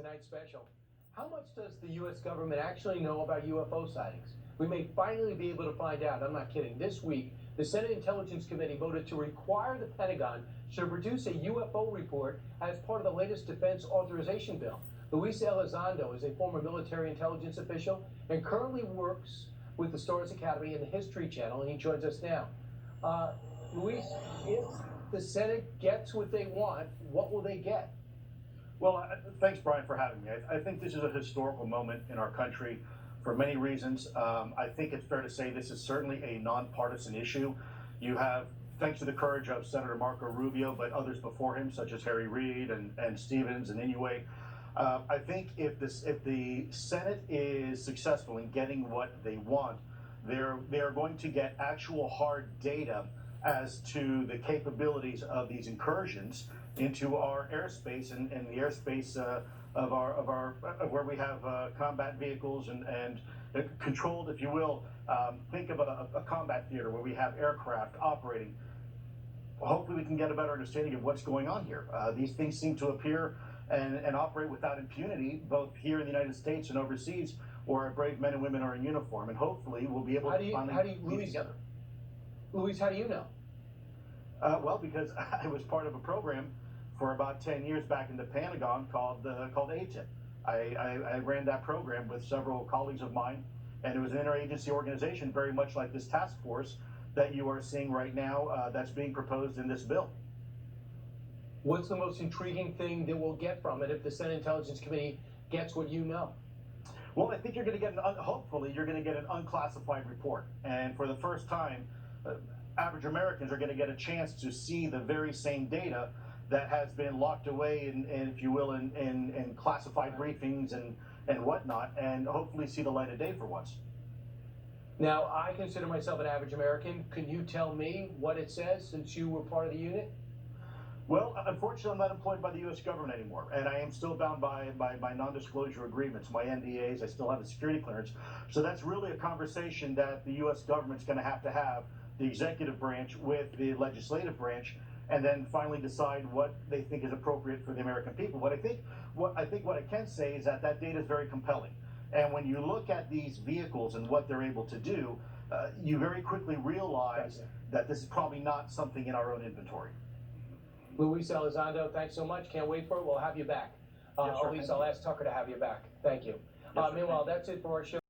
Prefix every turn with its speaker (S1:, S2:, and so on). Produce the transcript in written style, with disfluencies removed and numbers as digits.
S1: tonight's special. How much does the U.S. government actually know about UFO sightings? We may finally be able to find out. I'm not kidding. This week, the Senate Intelligence Committee voted to require the Pentagon to produce a UFO report as part of the latest defense authorization bill. Luis Elizondo is a former military intelligence official and currently works with the Stars Academy and the History Channel, and he joins us now. Luis, if the Senate gets what they want, what will they get?
S2: Well, thanks, Brian, for having me. I think this is a historical moment in our country for many reasons. I think it's fair to say this is certainly a nonpartisan issue. You have, thanks to the courage of Senator Marco Rubio, but others before him, such as Harry Reid and Stevens and Inouye. I think if the Senate is successful in getting what they want, they're going to get actual hard data as to the capabilities of these incursions into our airspace and the airspace of where we have combat vehicles and controlled, if you will. Think of a combat theater where we have aircraft operating. Hopefully we can get a better understanding of what's going on here. These things seem to appear and operate without impunity, both here in the United States and overseas, where our brave men and women are in uniform. And hopefully we'll be able to finally be together.
S1: Luis, how do you know?
S2: Well, because I was part of a program for about 10 years back in the Pentagon called ATIP. I ran that program with several colleagues of mine, and it was an interagency organization very much like this task force that you are seeing right now that's being proposed in this bill.
S1: What's the most intriguing thing that we'll get from it if the Senate Intelligence Committee gets what you know?
S2: Well, I think you're going to get, hopefully, you're going to get an unclassified report. And for the first time, average Americans are going to get a chance to see the very same data that has been locked away in if you will, in classified briefings and whatnot, and hopefully see the light of day for once.
S1: Now, I consider myself an average American. Can you tell me what it says since you were part of the unit?
S2: Well, unfortunately, I'm not employed by the U.S. government anymore, and I am still bound by my non-disclosure agreements, my NDAs. I still have a security clearance. So that's really a conversation that the U.S. government's going to have, the executive branch with the legislative branch, and then finally decide what they think is appropriate for the American people. What I can say is that data is very compelling. And when you look at these vehicles and what they're able to do, you very quickly realize that this is probably not something in our own inventory.
S1: Luis Elizondo, thanks so much. Can't wait for it. We'll have you back.
S2: Yes, sir,
S1: at least I'll ask Tucker to have you back. Thank you.
S2: Yes, sir,
S1: Meanwhile, that's it for our show.